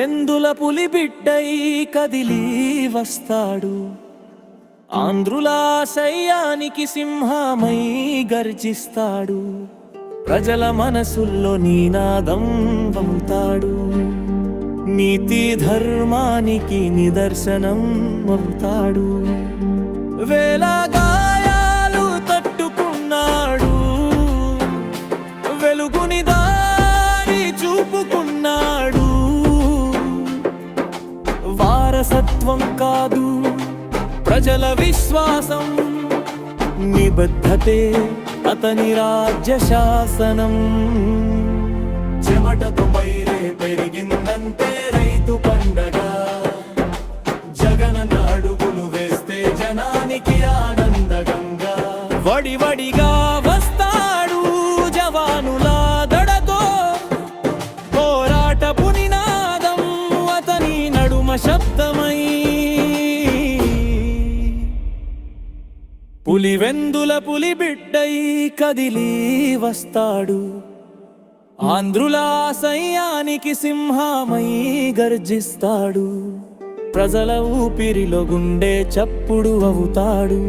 పులివెందుల పులిబిడ్డై కదిలి వస్తాడు, ఆంధ్రుల ఆశయానికి సింహమై గర్జిస్తాడు, ప్రజల మనసుల్లో నినాదం అవుతాడు, నీతి ధర్మానికి నిదర్శనం అవుతాడు. వేల గాయాలు తట్టుకున్నాడు, వెలుగుని దారి చూపుకున్నాడు. వారసత్వం కాదు ప్రజల విశ్వాసం, నిబద్ధతే అతని రాజ్య శాసనం. చెమటతో పైరే పెరిగిందంటే రైతు పండగ, జగనన్న అడుగులు వేస్తే జనానికి ఆనందగంగా. వడివడిగా వస్తాడు జవానుల దడతో, పోరాటపు నినాదం అతని నడుమ శబ్దమై. పులివెందుల పులిబిడ్డై కదిలి వస్తాడు, ఆంధ్రుల ఆశయానికి సింహమై గర్జిస్తాడు, ప్రజల ఊపిరిలో గుండె చప్పుడు అవుతాడు,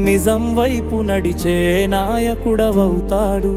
నిజం వైపు నడిచే నాయకుడవవుతాడు.